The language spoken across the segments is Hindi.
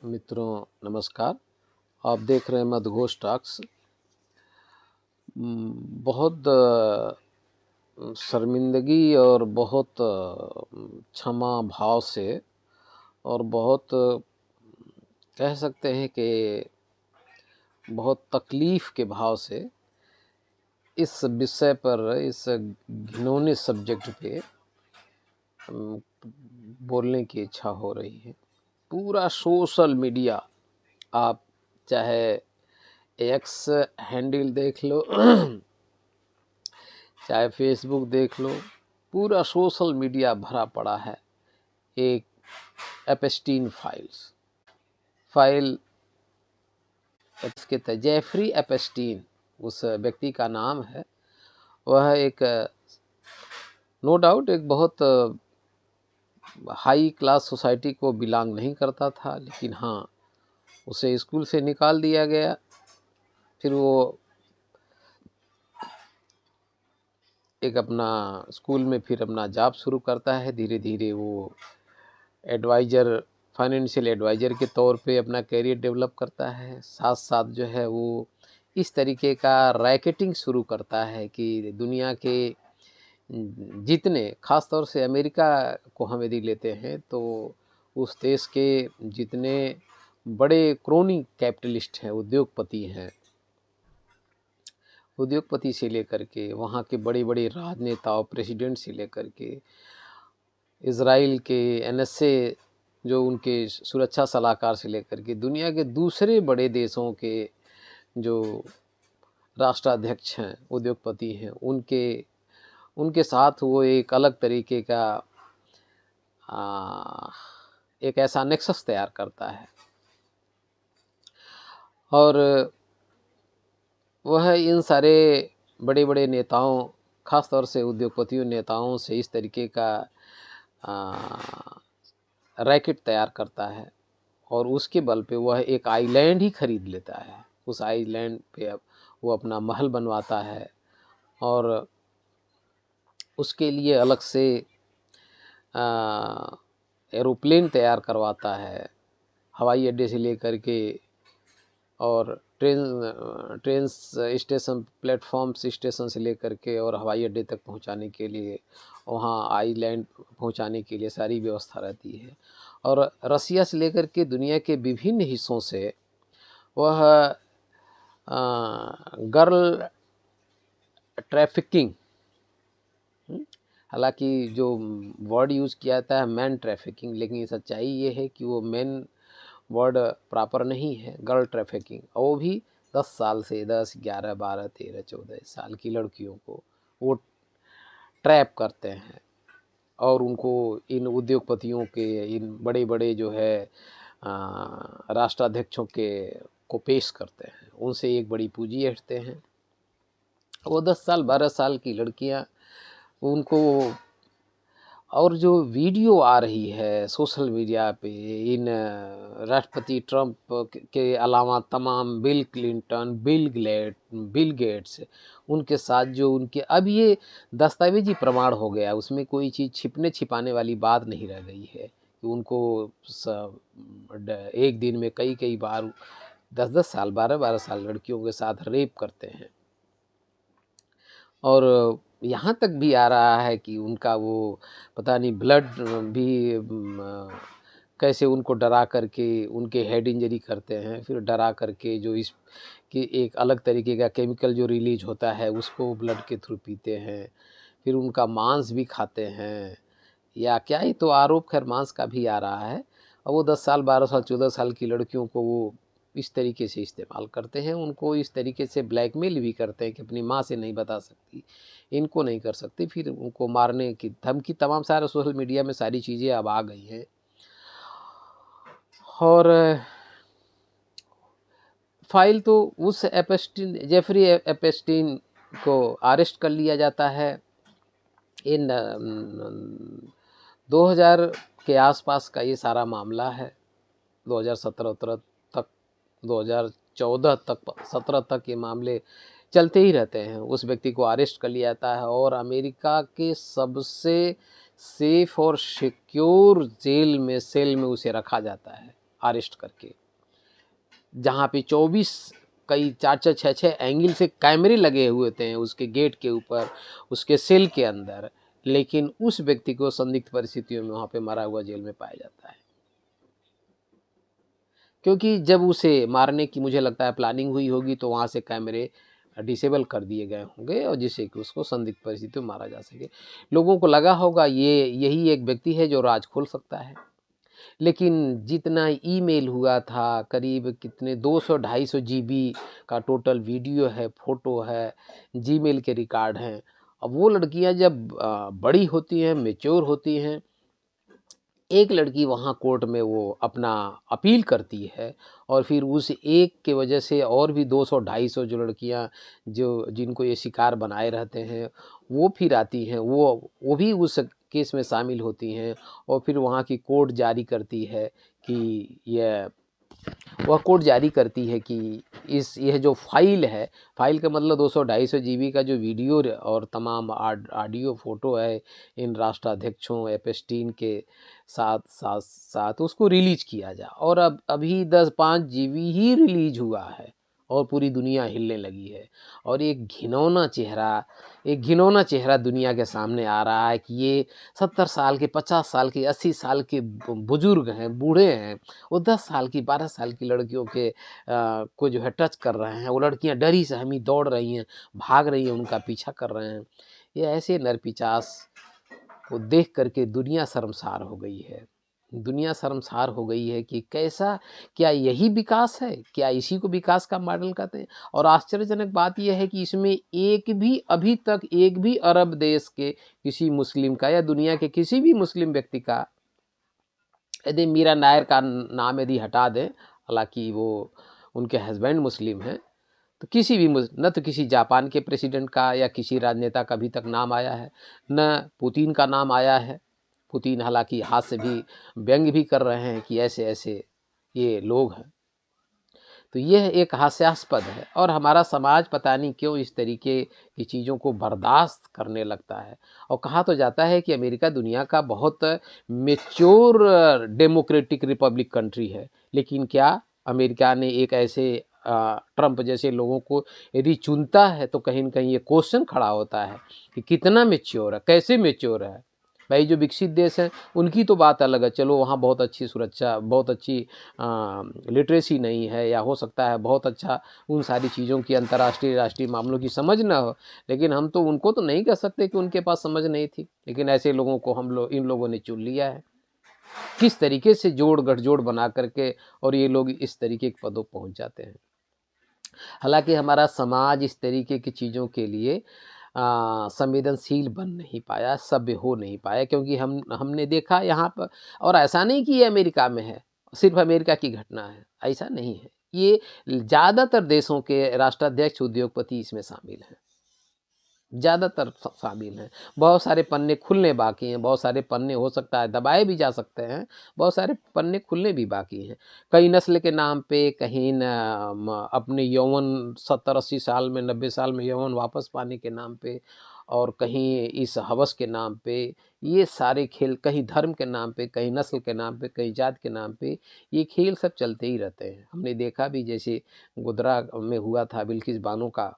मित्रों नमस्कार। आप देख रहे हैं मदघोष टॉक्स। बहुत शर्मिंदगी और बहुत क्षमा भाव से और बहुत कह सकते हैं कि बहुत तकलीफ़ के भाव से इस विषय पर, इस घिनौने सब्जेक्ट पे बोलने की इच्छा हो रही है। पूरा सोशल मीडिया, आप चाहे एक्स हैंडल देख लो चाहे फेसबुक देख लो, पूरा सोशल मीडिया भरा पड़ा है एक एप्स्टीन फाइल इसके तहत जेफरी एप्स्टीन उस व्यक्ति का नाम है। वह एक नो डाउट एक बहुत हाई क्लास सोसाइटी को बिलोंग नहीं करता था, लेकिन हाँ, उसे स्कूल से निकाल दिया गया। फिर वो एक अपना स्कूल में फिर अपना जॉब शुरू करता है। धीरे धीरे वो एडवाइज़र, फाइनेंशियल एडवाइज़र के तौर पे अपना करियर डेवलप करता है। साथ साथ जो है वो इस तरीके का रैकेटिंग शुरू करता है कि दुनिया के जितने, ख़ास तौर से अमेरिका को हम यदि लेते हैं तो उस देश के जितने बड़े क्रोनी कैपिटलिस्ट हैं, उद्योगपति से लेकर के वहाँ के बड़े बड़े राजनेताओं, प्रेसिडेंट से लेकर के इज़राइल के एनएसए जो उनके सुरक्षा सलाहकार से लेकर के दुनिया के दूसरे बड़े देशों के जो राष्ट्राध्यक्ष हैं, उद्योगपति हैं, उनके साथ वो एक अलग तरीके का एक ऐसा नेक्सस तैयार करता है। और वह इन सारे बड़े बड़े नेताओं, ख़ास तौर से उद्योगपतियों नेताओं से इस तरीके का रैकेट तैयार करता है और उसके बल पे वह एक आइलैंड ही खरीद लेता है। उस आइलैंड पे अब वो अपना महल बनवाता है और उसके लिए अलग से एरोप्लेन तैयार करवाता है, हवाई अड्डे से लेकर के और ट्रेन स्टेशन, प्लेटफॉर्म स्टेशन से लेकर के और हवाई अड्डे तक पहुंचाने के लिए, वहाँ आइलैंड पहुंचाने के लिए सारी व्यवस्था रहती है। और रसिया से लेकर के दुनिया के विभिन्न हिस्सों से वह गर्ल ट्रैफिकिंग, हालांकि जो वर्ड यूज़ किया जाता है मैन ट्रैफिकिंग, लेकिन सच्चाई ये है कि वो मैन वर्ड प्रॉपर नहीं है, गर्ल ट्रैफिकिंग। और वो भी 10 साल से 10, 11, 12, 13, 14 साल की लड़कियों को वो ट्रैप करते हैं और उनको इन उद्योगपतियों के, इन बड़े बड़े जो है राष्ट्राध्यक्षों के को पेश करते हैं। उनसे एक बड़ी पूंजी हटते हैं। वो 10 साल 12 साल की लड़कियां उनको, और जो वीडियो आ रही है सोशल मीडिया पे इन राष्ट्रपति ट्रंप के अलावा तमाम बिल क्लिंटन, बिल गेट्स, उनके साथ जो उनके, अब ये दस्तावेजी प्रमाण हो गया, उसमें कोई चीज़ छिपने छिपाने वाली बात नहीं रह गई है कि उनको एक दिन में कई कई बार 10-10 साल, 12-12 साल लड़कियों के साथ रेप करते हैं। और यहाँ तक भी आ रहा है कि उनका वो पता नहीं ब्लड भी कैसे उनको डरा करके उनके हेड इंजरी करते हैं, फिर डरा करके जो इस कि एक अलग तरीके का केमिकल जो रिलीज होता है उसको ब्लड के थ्रू पीते हैं, फिर उनका मांस भी खाते हैं, या क्या ही तो आरोप खैर मांस का भी आ रहा है। और वो 10 साल 12 साल 14 साल की लड़कियों को वो इस तरीके से इस्तेमाल करते हैं, उनको इस तरीके से ब्लैकमेल भी करते हैं कि अपनी माँ से नहीं बता सकती, इनको नहीं कर सकती, फिर उनको मारने की धमकी, तमाम सारे सोशल मीडिया में सारी चीज़ें अब आ गई हैं। और फाइल तो उस जेफरी एप्स्टीन को अरेस्ट कर लिया जाता है इन 2000 के आसपास का ये सारा मामला है। 2017 तक, 2014 तक, 17 तक ये मामले चलते ही रहते हैं। उस व्यक्ति को अरेस्ट कर लिया जाता है और अमेरिका के सबसे सेफ और सिक्योर सेल में उसे रखा जाता है। अरेस्ट करके, जहाँ पे 24 कई 4-4 6-6 एंगल से कैमरे लगे हुए थे उसके गेट के ऊपर, उसके सेल के अंदर, लेकिन उस व्यक्ति को संदिग्ध परिस्थितियों में वहाँ पे मरा हुआ जेल में पाया जाता है। क्योंकि जब उसे मारने की मुझे लगता है प्लानिंग हुई होगी तो वहाँ से कैमरे डिसेबल कर दिए गए होंगे और जिससे कि उसको संदिग्ध परिस्थितियों में मारा जा सके। लोगों को लगा होगा यही एक व्यक्ति है जो राज खोल सकता है। लेकिन जितना ईमेल हुआ था, करीब कितने 200-250 जीबी का टोटल वीडियो है, फ़ोटो है, जीमेल के रिकॉर्ड हैं। अब वो लड़कियां जब बड़ी होती हैं, मैच्योर होती हैं, एक लड़की वहाँ कोर्ट में वो अपना अपील करती है और फिर उस एक के वजह से और भी 200-250 जो लड़कियाँ जो जिनको ये शिकार बनाए रहते हैं, वो फिर आती हैं, वो भी उस केस में शामिल होती हैं और फिर वहाँ की कोर्ट जारी करती है कि वह कोर्ट जारी करती है कि यह जो फाइल है, फाइल का मतलब 200-250 जीबी का जो वीडियो और तमाम ऑडियो फ़ोटो है इन राष्ट्राध्यक्षों एपेस्टीन के साथ साथ साथ उसको रिलीज किया जाए। और अब अभी 10-5 जीबी ही रिलीज हुआ है और पूरी दुनिया हिलने लगी है और एक घिनौना चेहरा दुनिया के सामने आ रहा है कि ये 70 साल के, 50 साल के, 80 साल के बुजुर्ग हैं, बूढ़े हैं, वो 10 साल की, 12 साल की लड़कियों के को जो है टच कर रहे हैं। वो लड़कियां डरी सहमी दौड़ रही हैं, भाग रही हैं, उनका पीछा कर रहे हैं। ये ऐसे नरपिशाच को देख करके दुनिया शर्मसार हो गई है। दुनिया शर्मसार हो गई है कि कैसा, क्या यही विकास है? क्या इसी को विकास का मॉडल कहते हैं? और आश्चर्यजनक बात यह है कि इसमें अभी तक एक भी अरब देश के किसी मुस्लिम का या दुनिया के किसी भी मुस्लिम व्यक्ति का, यदि मीरा नायर का नाम यदि हटा दें, हालांकि वो उनके हस्बैंड मुस्लिम हैं, तो किसी भी न तो किसी जापान के प्रेसिडेंट का या किसी राजनेता का अभी तक नाम आया है, न पुतिन का नाम आया है। पुतिन हालांकि हाथ से भी व्यंग भी कर रहे हैं कि ऐसे ऐसे ये लोग हैं। तो यह एक हास्यास्पद है और हमारा समाज पता नहीं क्यों इस तरीके की चीज़ों को बर्दाश्त करने लगता है। और कहा तो जाता है कि अमेरिका दुनिया का बहुत मैच्योर डेमोक्रेटिक रिपब्लिक कंट्री है, लेकिन क्या अमेरिका ने एक ऐसे ट्रंप जैसे लोगों को यदि चुनता है तो कहीं न कहीं ये क्वेश्चन खड़ा होता है कि कितना मैच्योर है, कैसे मैच्योर है। भाई जो विकसित देश हैं उनकी तो बात अलग है, चलो वहाँ बहुत अच्छी सुरक्षा, बहुत अच्छी लिटरेसी नहीं है, या हो सकता है बहुत अच्छा उन सारी चीज़ों की अंतर्राष्ट्रीय राष्ट्रीय मामलों की समझ ना हो, लेकिन हम तो उनको तो नहीं कह सकते कि उनके पास समझ नहीं थी। लेकिन ऐसे लोगों को इन लोगों ने चुन लिया है, किस तरीके से जोड़ गठजोड़ बना करके, और ये लोग इस तरीके के पदों पहुँच जाते हैं। हालांकि हमारा समाज इस तरीके की चीज़ों के लिए संवेदनशील बन नहीं पाया, सभ्य हो नहीं पाया, क्योंकि हमने देखा यहाँ पर, और ऐसा नहीं कि ये अमेरिका में है, सिर्फ अमेरिका की घटना है, ऐसा नहीं है। ये ज़्यादातर देशों के राष्ट्राध्यक्ष उद्योगपति इसमें शामिल हैं, ज़्यादातर शामिल हैं। बहुत सारे पन्ने खुलने बाकी हैं, बहुत सारे पन्ने हो सकता है दबाए भी जा सकते हैं, बहुत सारे पन्ने खुलने भी बाकी हैं। कई नस्ल के नाम पे, कहीं अपने यौवन 70-80 साल में, 90 साल में यौवन वापस पाने के नाम पे, और कहीं इस हवस के नाम पे, ये सारे खेल, कहीं धर्म के नाम पे, कहीं नस्ल के नाम पे, कहीं जात के नाम पे, ये खेल सब चलते ही रहते हैं। हमने देखा भी, जैसे गोधरा में हुआ था बिल्किस बानो का,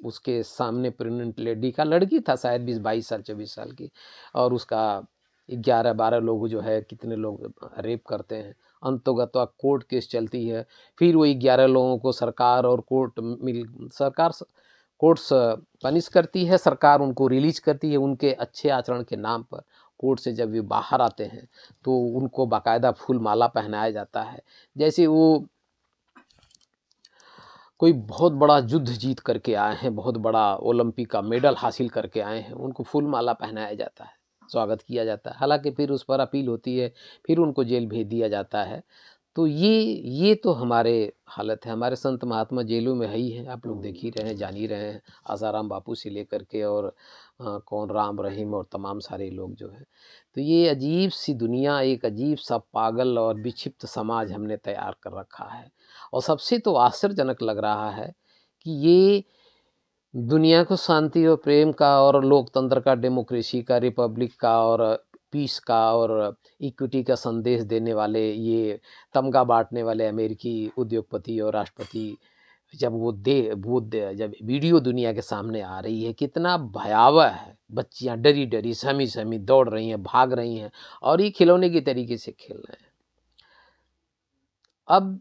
उसके सामने प्रेग्नेंट लेडी का, लड़की था शायद 20-22 साल 24 साल की, और उसका 11-12 लोग जो है, कितने लोग रेप करते हैं, अंतोगत्वा कोर्ट केस चलती है, फिर वही 11 लोगों को सरकार और कोर्ट्स पनिश करती है, सरकार उनको रिलीज करती है उनके अच्छे आचरण के नाम पर। कोर्ट से जब वे बाहर आते हैं तो उनको बाकायदा फूल माला पहनाया जाता है, जैसे वो कोई बहुत बड़ा युद्ध जीत करके आए हैं, बहुत बड़ा ओलंपिक का मेडल हासिल करके आए हैं, उनको फूल माला पहनाया जाता है, स्वागत किया जाता है। हालांकि फिर उस पर अपील होती है, फिर उनको जेल भेज दिया जाता है। तो ये तो हमारे हालत है, हमारे संत महात्मा जेलों में है ही है, आप लोग देख ही रहे हैं, जान ही रहे हैं, आसाराम बापू से लेकर के और कौन राम रहीम और तमाम सारे लोग जो हैं। तो ये अजीब सी दुनिया, एक अजीब सा पागल और विक्षिप्त समाज हमने तैयार कर रखा है। और सबसे तो आश्चर्यजनक लग रहा है कि ये दुनिया को शांति और प्रेम का और लोकतंत्र का, डेमोक्रेसी का, रिपब्लिक का और पीस का और इक्विटी का संदेश देने वाले, ये तमगा बाँटने वाले अमेरिकी उद्योगपति और राष्ट्रपति, जब जब वीडियो दुनिया के सामने आ रही है, कितना भयावह है। बच्चियाँ डरी-डरी, सहमी-सहमी दौड़ रही हैं, भाग रही हैं और ये खिलौने की तरीके से खेल रहे हैं। अब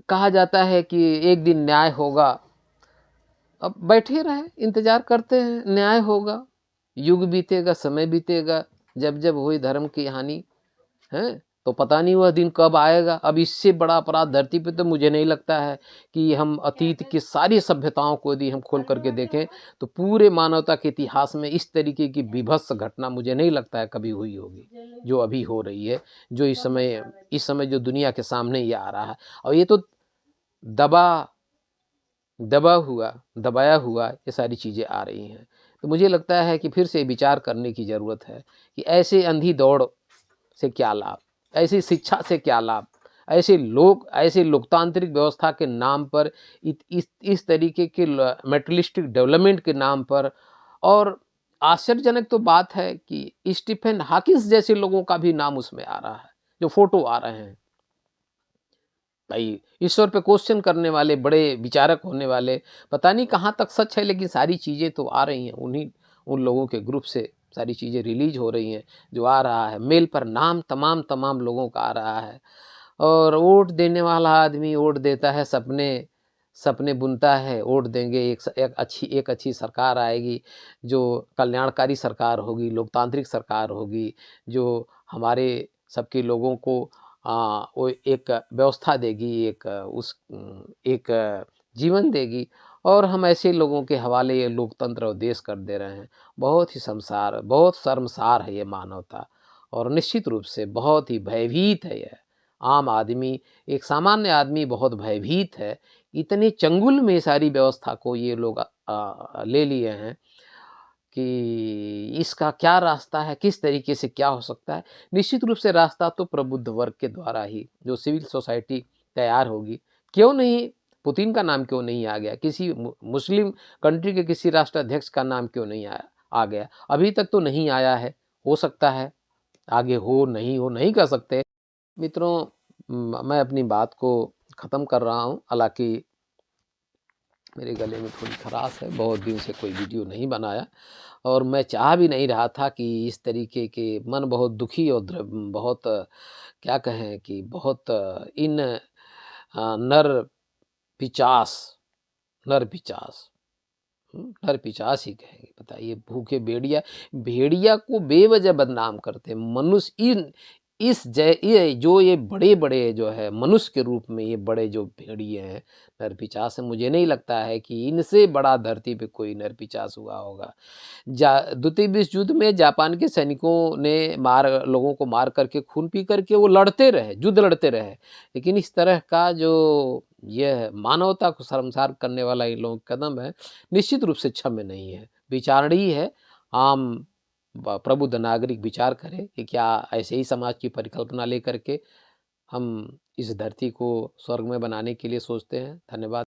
कहा जाता है कि एक दिन न्याय होगा। अब बैठे रहें, इंतज़ार करते हैं, न्याय होगा, युग बीतेगा, समय बीतेगा, जब हुई धर्म की हानि, हैं? तो पता नहीं वह दिन कब आएगा। अब इससे बड़ा अपराध धरती पे तो मुझे नहीं लगता है कि हम अतीत की सारी सभ्यताओं को यदि हम खोल करके देखें, तो पूरे मानवता के इतिहास में इस तरीके की बीभत्स घटना मुझे नहीं लगता है कभी हुई होगी, जो अभी हो रही है, जो इस समय जो दुनिया के सामने ये आ रहा है। और ये तो दबाया हुआ ये सारी चीज़ें आ रही हैं। तो मुझे लगता है कि फिर से विचार करने की ज़रूरत है कि ऐसे अंधी दौड़ से क्या लाभ, ऐसी शिक्षा से क्या लाभ, ऐसे लोकतांत्रिक व्यवस्था के नाम पर, इस तरीके के मटेरियलिस्टिक डेवलपमेंट के नाम पर। और आश्चर्यजनक तो बात है कि स्टीफन हॉकिंस जैसे लोगों का भी नाम उसमें आ रहा है, जो फोटो आ रहे हैं। भाई ईश्वर पे क्वेश्चन करने वाले, बड़े विचारक होने वाले, पता नहीं कहाँ तक सच है, लेकिन सारी चीज़ें तो आ रही हैं, उन लोगों के ग्रुप से सारी चीज़ें रिलीज हो रही हैं। जो आ रहा है मेल पर नाम तमाम लोगों का आ रहा है। और वोट देने वाला आदमी वोट देता है, सपने सपने बुनता है, वोट देंगे, एक अच्छी सरकार आएगी, जो कल्याणकारी सरकार होगी, लोकतांत्रिक सरकार होगी, जो हमारे सबके लोगों को वो एक व्यवस्था देगी, एक जीवन देगी। और हम ऐसे लोगों के हवाले ये लोकतंत्र और देश कर दे रहे हैं। बहुत शर्मसार है ये मानवता, और निश्चित रूप से बहुत ही भयभीत है यह आम आदमी। एक सामान्य आदमी बहुत भयभीत है। इतने चंगुल में सारी व्यवस्था को ये लोग ले लिए हैं कि इसका क्या रास्ता है, किस तरीके से क्या हो सकता है। निश्चित रूप से रास्ता तो प्रबुद्ध वर्ग के द्वारा ही, जो सिविल सोसाइटी तैयार होगी। क्यों नहीं, पुतिन का नाम क्यों नहीं आ गया, किसी मुस्लिम कंट्री के किसी राष्ट्राध्यक्ष का नाम क्यों नहीं आ गया, अभी तक तो नहीं आया है। हो सकता है आगे हो, नहीं कर सकते। मित्रों, मैं अपनी बात को ख़त्म कर रहा हूँ। हालांकि मेरे गले में थोड़ी खराश है, बहुत दिन से कोई वीडियो नहीं बनाया, और मैं चाह भी नहीं रहा था कि इस तरीके के, मन बहुत दुखी और बहुत क्या कहें कि बहुत इन नर पिचास नर पिचास नर पिचास ही कहेंगे। बताइए, भूखे भेड़िया को बेवजह बदनाम करते हैं। मनुष्य ये जो ये बड़े जो है मनुष्य के रूप में, ये बड़े जो भेड़िए हैं, नर पिचास है, मुझे नहीं लगता है कि इनसे बड़ा धरती पे कोई नर पिचास हुआ होगा। द्वितीय विश्व युद्ध में जापान के सैनिकों ने लोगों को मार करके, खून पी करके वो युद्ध लड़ते रहे, लेकिन इस तरह का जो यह मानवता को शर्मसार करने वाला इन लोगों का कदम है, निश्चित रूप से क्षम्य नहीं है, विचारणीय है। आम प्रबुद्ध नागरिक विचार करें कि क्या ऐसे ही समाज की परिकल्पना लेकर के हम इस धरती को स्वर्ग में बनाने के लिए सोचते हैं। धन्यवाद।